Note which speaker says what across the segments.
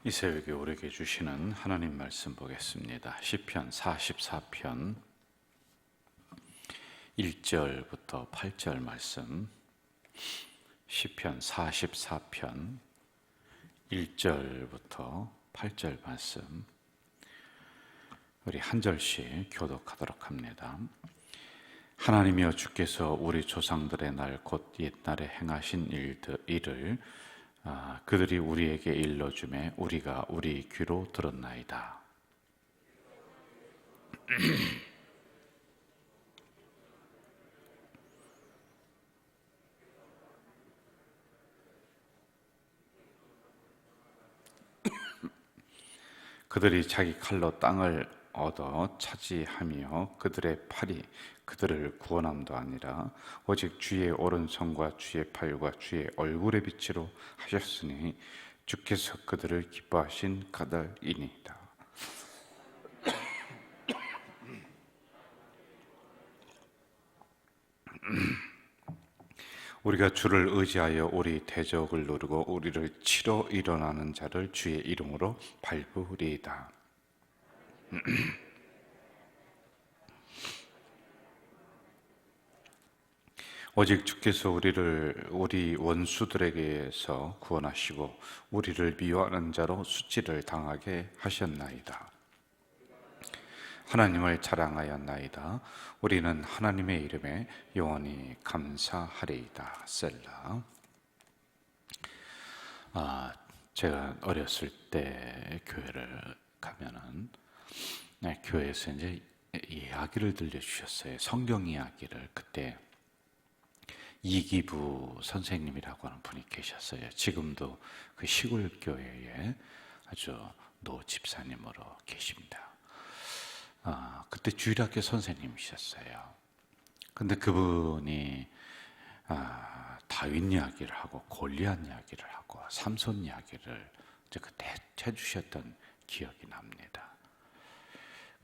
Speaker 1: 이 새벽에 우리에게 주시는 하나님 말씀 보겠습니다. 시편 44편 1절부터 8절 말씀. 시편 44편 1절부터 8절 말씀, 우리 한 절씩 교독하도록 합니다. 하나님이여, 주께서 우리 조상들의 날 곧 옛날에 행하신 일을 그들이 우리에게 일러주매 우리가 우리 귀로 들었나이다. 그들이 자기 칼로 땅을 얻어 차지하며 그들의 팔이 그들을 구원함도 아니라 오직 주의 오른손과 주의 팔과 주의 얼굴의 빛으로 하셨으니 주께서 그들을 기뻐하신 까닭이니이다. 우리가 주를 의지하여 우리 대적을 누르고 우리를 치러 일어나는 자를 주의 이름으로 밟으리이다. 오직 주께서 우리를 우리 원수들에게서 구원하시고 우리를 미워하는 자로 수치를 당하게 하셨나이다. 하나님을 자랑하였나이다. 우리는 하나님의 이름에 영원히 감사하리이다. 셀라. 제가 어렸을 때 교회를 가면은 교회에서 이제 이야기를 들려주셨어요. 성경 이야기를. 그때 이기부 선생님이라고 하는 분이 계셨어요. 지금도 그 시골 교회에 아주 노 집사님으로 계십니다. 그때 주일학교 선생님이셨어요. 근데 그분이 다윗 이야기를 하고 골리앗 이야기를 하고 삼손 이야기를 그때 해주셨던 기억이 납니다.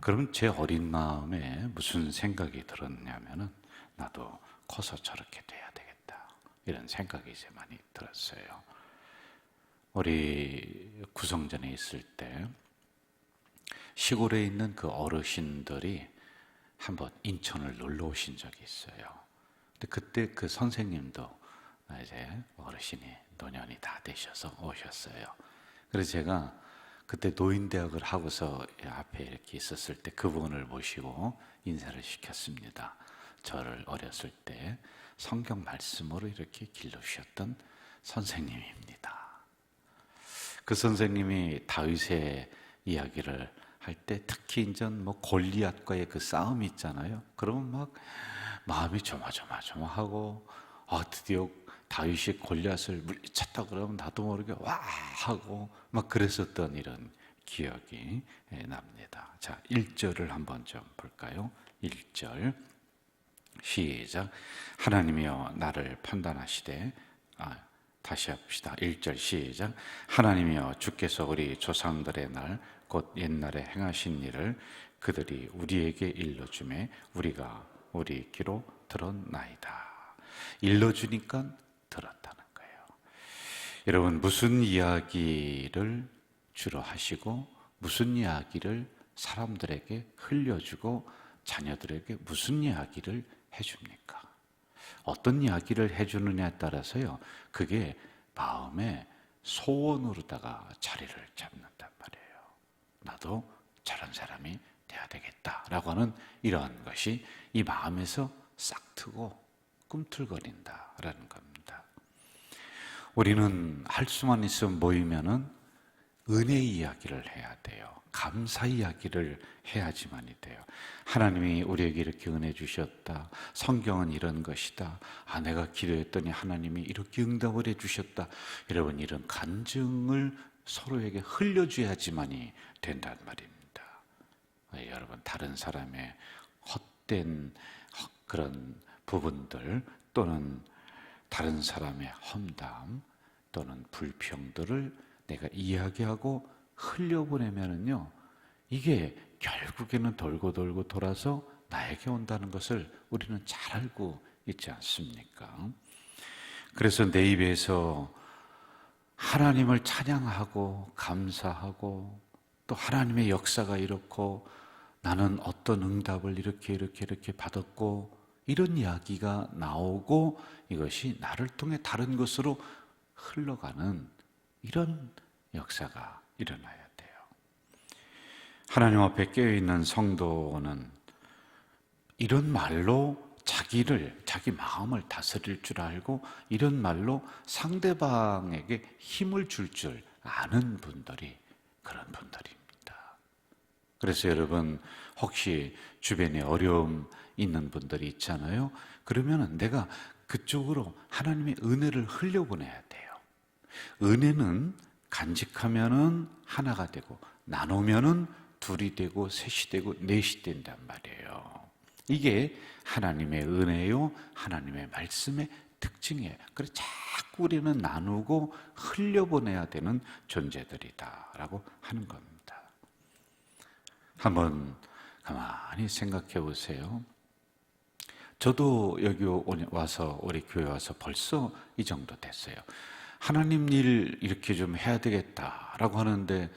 Speaker 1: 그러면 제 어린 마음에 무슨 생각이 들었냐면은 나도 커서 저렇게 돼야 되겠다, 이런 생각이 이제 많이 들었어요. 우리 구성전에 있을 때 시골에 있는 그 어르신들이 한번 인천을 놀러 오신 적이 있어요. 근데 그때 그 선생님도 이제 어르신이 노년이 다 되셔서 오셨어요. 그래서 제가 그때 노인대학을 하고서 앞에 이렇게 있었을 때 그분을 모시고 인사를 시켰습니다. 저를 어렸을 때 성경 말씀으로 이렇게 길러주셨던 선생님입니다. 그 선생님이 다윗의 이야기를 할 때 특히 이제 뭐 골리앗과의 그 싸움이 있잖아요. 그러면 막 마음이 조마조마하고 드디어 다윗이 골리앗을 물리쳤다 그러면 나도 모르게 와 하고 막 그랬었던 이런 기억이 납니다. 자, 1절을 한번 좀 볼까요? 1절 시작. 하나님이여, 나를 판단하시되. 다시 합시다. 1절 시작. 하나님이여, 주께서 우리 조상들의 날 곧 옛날에 행하신 일을 그들이 우리에게 일러주매 우리가 우리 귀로 들었나이다. 일러주니까 들었다는 거예요. 여러분, 무슨 이야기를 주로 하시고 무슨 이야기를 사람들에게 흘려주고 자녀들에게 무슨 이야기를 해줍니까? 어떤 이야기를 해주느냐에 따라서요, 그게 마음의 소원으로다가 자리를 잡는단 말이에요. 나도 저런 사람이 돼야 되겠다라고 하는 이러한 것이 이 마음에서 싹 트고 꿈틀거린다라는 겁니다. 우리는 할 수만 있으면 모이면은 은혜 이야기를 해야 돼요. 감사 이야기를 해야지만이 돼요. 하나님이 우리에게 이렇게 은혜 주셨다. 성경은 이런 것이다. 내가 기도했더니 하나님이 이렇게 응답을 해주셨다. 여러분, 이런 간증을 서로에게 흘려줘야지만이 된단 말입니다. 여러분, 다른 사람의 헛된 그런 부분들 또는 다른 사람의 험담 또는 불평들을 내가 이야기하고 흘려보내면은요, 이게 결국에는 돌고 돌고 돌아서 나에게 온다는 것을 우리는 잘 알고 있지 않습니까? 그래서 내 입에서 하나님을 찬양하고 감사하고 또 하나님의 역사가 이렇고 나는 어떤 응답을 이렇게 받았고 이런 이야기가 나오고 이것이 나를 통해 다른 것으로 흘러가는 이런 역사가 일어나야 돼요. 하나님 앞에 깨어있는 성도는 이런 말로 자기 마음을 다스릴 줄 알고 이런 말로 상대방에게 힘을 줄 아는 분들이 그런 분들입니다. 그래서 여러분 혹시 주변에 어려움 있는 분들이 있잖아요. 그러면 내가 그쪽으로 하나님의 은혜를 흘려보내야 돼요. 은혜는 간직하면은 하나가 되고 나누면은 둘이 되고 셋이 되고 넷이 된단 말이에요. 이게 하나님의 은혜요, 하나님의 말씀의 특징이에요. 그래서 자꾸 우리는 나누고 흘려보내야 되는 존재들이다라고 하는 겁니다. 한번 가만히 생각해 보세요. 저도 여기 와서 우리 교회 와서 벌써 이 정도 됐어요. 하나님 일 이렇게 좀 해야 되겠다라고 하는데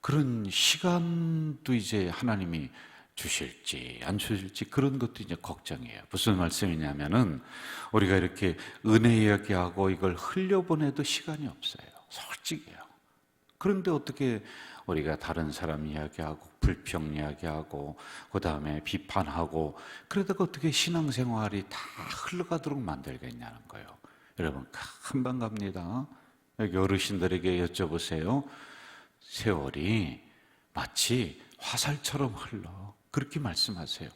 Speaker 1: 그런 시간도 이제 하나님이 주실지 안 주실지 그런 것도 이제 걱정이에요. 무슨 말씀이냐면은 우리가 이렇게 은혜 이야기하고 이걸 흘려보내도 시간이 없어요. 솔직해요. 그런데 어떻게 우리가 다른 사람 이야기하고 불평 이야기하고 그 다음에 비판하고 그러다가 어떻게 신앙생활이 다 흘러가도록 만들겠냐는 거예요. 여러분 금방 갑니다. 여기 어르신들에게 여쭤보세요. 세월이 마치 화살처럼 흘러. 그렇게 말씀하세요.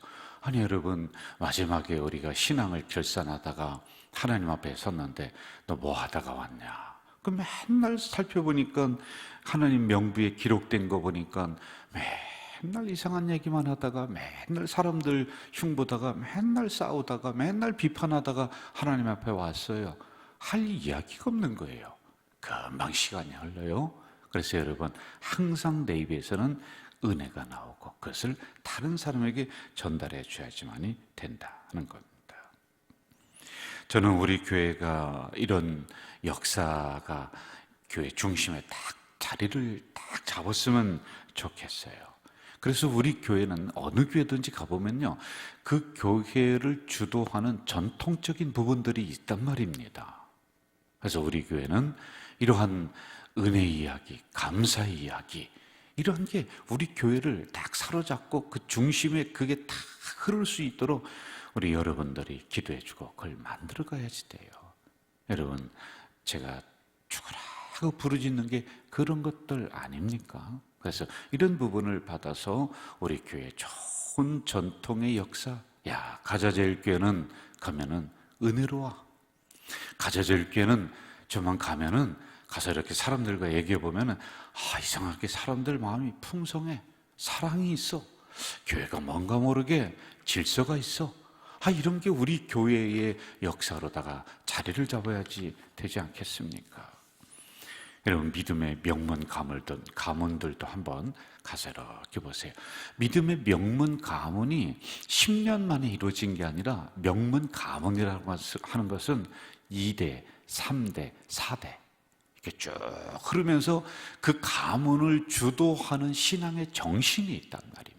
Speaker 1: 아니 여러분 마지막에 우리가 신앙을 결산하다가 하나님 앞에 섰는데 너 뭐 하다가 왔냐? 그 맨날 살펴보니까 하나님 명부에 기록된 거 보니까 맨날 이상한 얘기만 하다가 맨날 사람들 흉보다가 맨날 싸우다가 맨날 비판하다가 하나님 앞에 왔어요. 할 이야기가 없는 거예요. 금방 시간이 흘러요. 그래서 여러분 항상 내 입에서는 은혜가 나오고 그것을 다른 사람에게 전달해 줘야지만이 된다는 겁니다. 저는 우리 교회가 이런 역사가 교회 중심에 딱 자리를 딱 잡았으면 좋겠어요. 그래서 우리 교회는 어느 교회든지 가보면요, 그 교회를 주도하는 전통적인 부분들이 있단 말입니다. 그래서 우리 교회는 이러한 은혜 이야기, 감사 이야기 이런 게 우리 교회를 딱 사로잡고 그 중심에 그게 딱 흐를 수 있도록 우리 여러분들이 기도해주고 그걸 만들어 가야지 돼요. 여러분 제가 죽어라 하고 부르짖는 게 그런 것들 아닙니까? 그래서 이런 부분을 받아서 우리 교회 좋은 전통의 역사, 야 가자제일교회는 가면은 은혜로워. 가자제일교회는 저만 가면은 가서 이렇게 사람들과 얘기해 보면은 이상하게 사람들 마음이 풍성해. 사랑이 있어. 교회가 뭔가 모르게 질서가 있어. 이런 게 우리 교회의 역사로다가 자리를 잡아야지 되지 않겠습니까? 여러분 믿음의 명문 가문들도 한번 가서 이렇게 보세요. 믿음의 명문 가문이 10년 만에 이루어진 게 아니라 명문 가문이라고 하는 것은 2대, 3대, 4대 이렇게 쭉 흐르면서 그 가문을 주도하는 신앙의 정신이 있단 말입니다.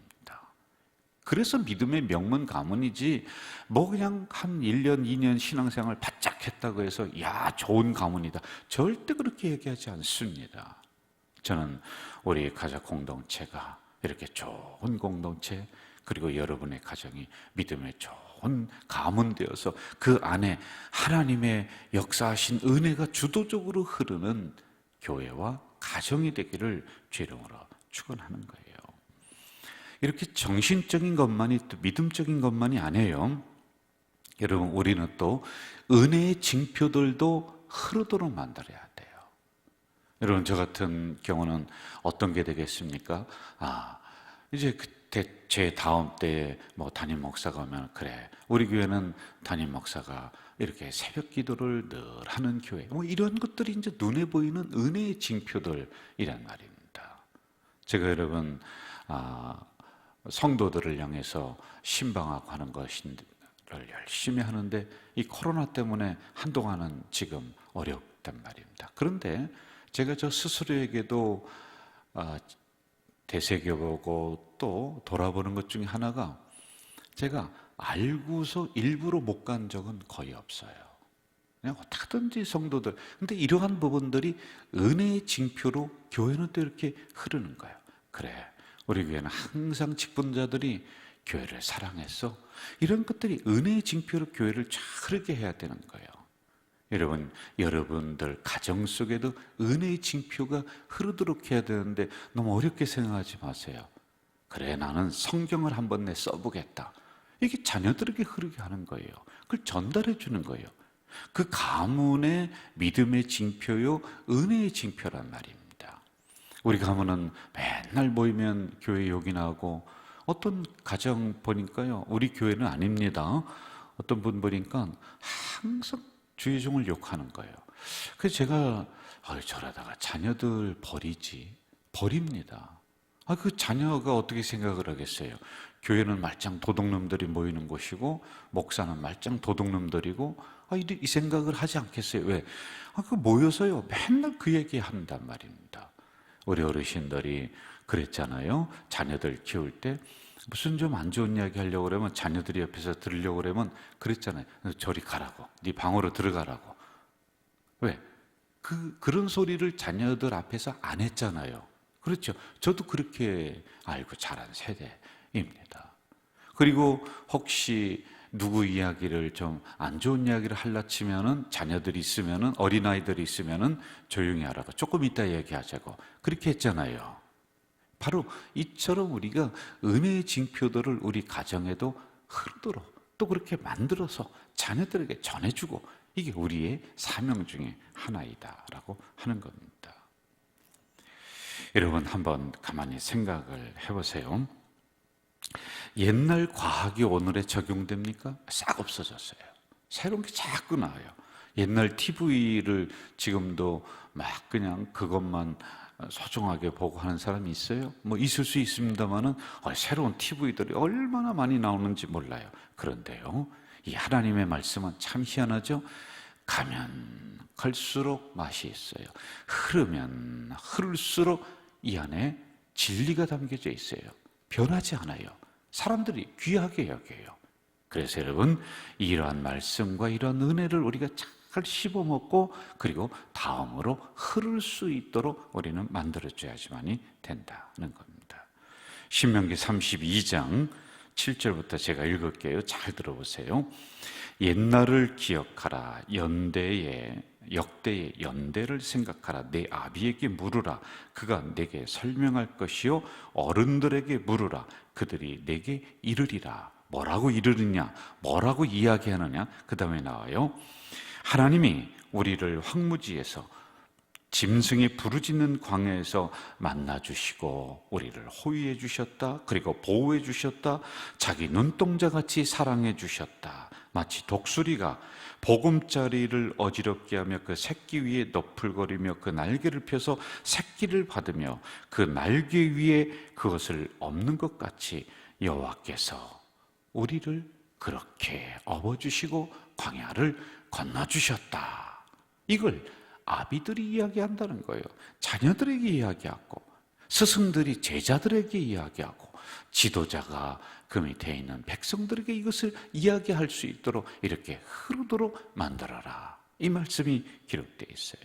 Speaker 1: 그래서 믿음의 명문 가문이지 뭐 그냥 한 1년, 2년 신앙생활 바짝 했다고 해서 야 좋은 가문이다. 절대 그렇게 얘기하지 않습니다. 저는 우리 가족 공동체가 이렇게 좋은 공동체 그리고 여러분의 가정이 믿음의 좋은 가문 되어서 그 안에 하나님의 역사하신 은혜가 주도적으로 흐르는 교회와 가정이 되기를 주 이름으로 축원하는 거예요. 이렇게 정신적인 것만이 또 믿음적인 것만이 아니에요. 여러분 우리는 또 은혜의 징표들도 흐르도록 만들어야 돼요. 여러분 저 같은 경우는 어떤 게 되겠습니까? 이제 그때 제 다음 때 뭐 담임 목사가 오면 그래 우리 교회는 담임 목사가 이렇게 새벽 기도를 늘 하는 교회 뭐 이런 것들이 이제 눈에 보이는 은혜의 징표들이란 말입니다. 제가 여러분 성도들을 향해서 신방하고 하는 것을 열심히 하는데 이 코로나 때문에 한동안은 지금 어렵단 말입니다. 그런데 제가 저 스스로에게도 되새겨보고 또 돌아보는 것 중에 하나가, 제가 알고서 일부러 못 간 적은 거의 없어요. 그냥 어떻게든지 성도들, 근데 이러한 부분들이 은혜의 징표로 교회는 또 이렇게 흐르는 거예요. 그래, 우리 교회는 항상 직분자들이 교회를 사랑했어. 이런 것들이 은혜의 징표로 교회를 쫙 흐르게 해야 되는 거예요. 여러분, 여러분들 가정 속에도 은혜의 징표가 흐르도록 해야 되는데 너무 어렵게 생각하지 마세요. 그래, 나는 성경을 한번 내 써보겠다. 이게 자녀들에게 흐르게 하는 거예요. 그걸 전달해 주는 거예요. 그 가문의 믿음의 징표요, 은혜의 징표란 말입니다. 우리 가문은 맨날 모이면 교회 욕이나 하고, 어떤 가정 보니까요, 우리 교회는 아닙니다. 어떤 분 보니까 항상 주의 종을 욕하는 거예요. 그래서 제가 저러다가 자녀들 버립니다. 그 자녀가 어떻게 생각을 하겠어요? 교회는 말짱 도둑놈들이 모이는 곳이고 목사는 말짱 도둑놈들이고, 이 생각을 하지 않겠어요? 왜? 그 모여서요 맨날 그 얘기 한단 말입니다. 우리 어르신들이 그랬잖아요. 자녀들 키울 때 무슨 좀 안 좋은 이야기 하려고 그러면, 자녀들이 옆에서 들으려고 그러면 그랬잖아요. 저리 가라고, 네 방으로 들어가라고. 왜? 그런 소리를 자녀들 앞에서 안 했잖아요. 그렇죠? 저도 그렇게 알고 자란 세대입니다. 그리고 혹시 누구 이야기를 좀 안 좋은 이야기를 하려 치면은, 자녀들이 있으면은, 어린아이들이 있으면은 조용히 하라고, 조금 이따 얘기하자고 그렇게 했잖아요. 바로 이처럼 우리가 은혜의 징표들을 우리 가정에도 흐르도록 또 그렇게 만들어서 자녀들에게 전해주고, 이게 우리의 사명 중에 하나이다라고 하는 겁니다. 여러분, 한번 가만히 생각을 해보세요. 옛날 과학이 오늘에 적용됩니까? 싹 없어졌어요. 새로운 게 자꾸 나와요. 옛날 TV를 지금도 막 그냥 그것만 소중하게 보고 하는 사람이 있어요? 뭐 있을 수 있습니다만은 새로운 TV들이 얼마나 많이 나오는지 몰라요. 그런데요, 이 하나님의 말씀은 참 희한하죠. 가면 갈수록 맛이 있어요. 흐르면 흐를수록 이 안에 진리가 담겨져 있어요. 변하지 않아요. 사람들이 귀하게 여겨요. 그래서 여러분, 이러한 말씀과 이러한 은혜를 우리가 잘 씹어먹고, 그리고 다음으로 흐를 수 있도록 우리는 만들어줘야지만이 된다는 겁니다. 신명기 32장 7절부터 제가 읽을게요. 잘 들어보세요. 옛날을 기억하라. 역대의 연대를 생각하라. 내 아비에게 물으라. 그가 내게 설명할 것이요, 어른들에게 물으라. 그들이 내게 이르리라. 뭐라고 이르느냐, 뭐라고 이야기하느냐. 그 다음에 나와요. 하나님이 우리를 황무지에서, 짐승이 부르짖는 광야에서 만나주시고 우리를 호위해 주셨다. 그리고 보호해 주셨다. 자기 눈동자같이 사랑해 주셨다. 마치 독수리가 보금자리를 어지럽게 하며 그 새끼 위에 너풀거리며 그 날개를 펴서 새끼를 받으며 그 날개 위에 그것을 엎는 것 같이 여호와께서 우리를 그렇게 업어주시고 광야를 건너주셨다. 이걸 아비들이 이야기한다는 거예요. 자녀들에게 이야기하고, 스승들이 제자들에게 이야기하고, 지도자가 그 밑에 있는 백성들에게 이것을 이야기할 수 있도록 이렇게 흐르도록 만들어라. 이 말씀이 기록되어 있어요.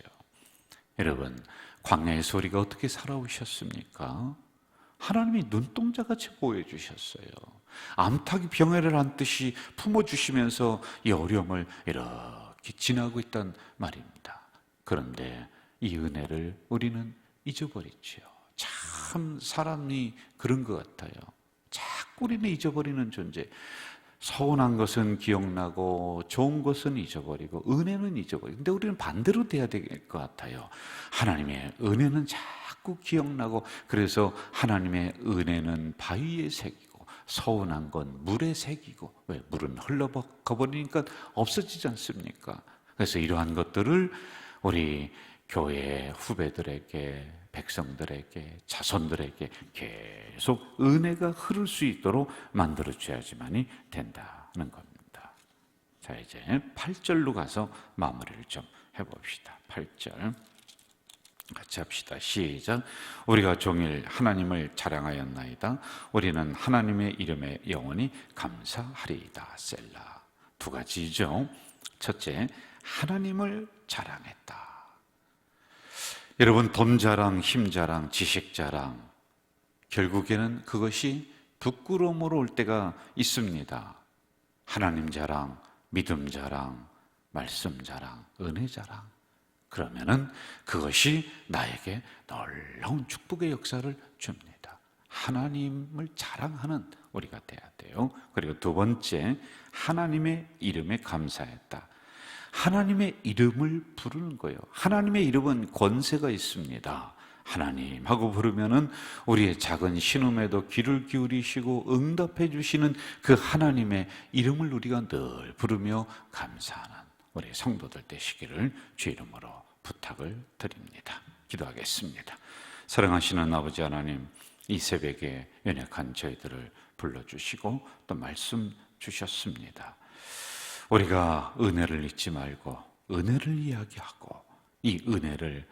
Speaker 1: 여러분, 광야의 소리가 어떻게 살아오셨습니까? 하나님이 눈동자같이 보여주셨어요. 암탉이 병해를 안듯이 품어주시면서 이 어려움을 이렇게 지나고 있단 말입니다. 그런데 이 은혜를 우리는 잊어버리죠. 참 사람이 그런 것 같아요. 자꾸 우리는 잊어버리는 존재. 서운한 것은 기억나고 좋은 것은 잊어버리고 은혜는 잊어버리고, 근데 우리는 반대로 돼야 될 것 같아요. 하나님의 은혜는 자꾸 기억나고, 그래서 하나님의 은혜는 바위에 새기고 서운한 건 물에 새기고, 왜? 물은 흘러버리니까 없어지지 않습니까? 그래서 이러한 것들을 우리 교회 후배들에게, 백성들에게, 자손들에게 계속 은혜가 흐를 수 있도록 만들어줘야지만이 된다는 겁니다. 자, 이제 8절로 가서 마무리를 좀 해봅시다. 8절. 같이 합시다. 시작. 우리가 종일 하나님을 자랑하였나이다. 우리는 하나님의 이름에 영원히 감사하리이다. 셀라. 두 가지죠. 첫째, 하나님을 자랑했다. 여러분, 돈 자랑, 힘 자랑, 지식 자랑, 결국에는 그것이 부끄러움으로 올 때가 있습니다. 하나님 자랑, 믿음 자랑, 말씀 자랑, 은혜 자랑, 그러면은 그것이 나에게 놀라운 축복의 역사를 줍니다. 하나님을 자랑하는 우리가 돼야 돼요. 그리고 두 번째, 하나님의 이름에 감사했다. 하나님의 이름을 부르는 거예요. 하나님의 이름은 권세가 있습니다. 하나님 하고 부르면은 우리의 작은 신음에도 귀를 기울이시고 응답해 주시는 그 하나님의 이름을 우리가 늘 부르며 감사하는 우리 성도들 되시기를 주 이름으로 부탁을 드립니다. 기도하겠습니다. 사랑하시는 아버지 하나님, 이 새벽에 연약한 저희들을 불러주시고 또 말씀 주셨습니다. 우리가 은혜를 잊지 말고 은혜를 이야기하고 이 은혜를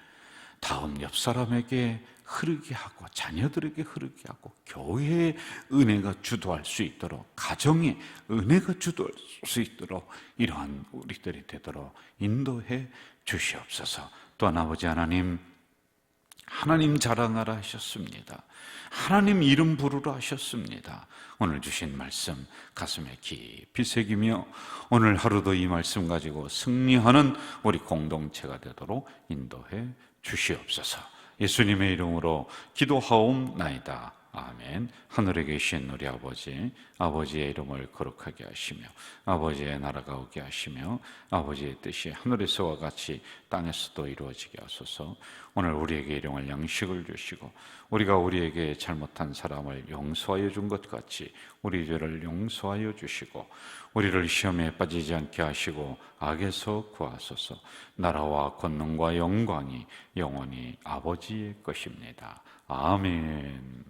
Speaker 1: 다음 옆 사람에게 흐르게 하고 자녀들에게 흐르게 하고 교회에 은혜가 주도할 수 있도록, 가정에 은혜가 주도할 수 있도록 이러한 우리들이 되도록 인도해 주시옵소서. 또한 아버지 하나님, 하나님 자랑하라 하셨습니다. 하나님 이름 부르라 하셨습니다. 오늘 주신 말씀 가슴에 깊이 새기며 오늘 하루도 이 말씀 가지고 승리하는 우리 공동체가 되도록 인도해 주시옵소서. 예수님의 이름으로 기도하옵나이다. 아멘. 하늘에 계신 우리 아버지, 아버지의 이름을 거룩하게 하시며 아버지의 나라가 오게 하시며 아버지의 뜻이 하늘에서와 같이 땅에서도 이루어지게 하소서. 오늘 우리에게 일용할 양식을 주시고 우리가 우리에게 잘못한 사람을 용서하여 준 것 같이 우리 죄를 용서하여 주시고 우리를 시험에 빠지지 않게 하시고 악에서 구하소서. 나라와 권능과 영광이 영원히 아버지의 것입니다. 아멘.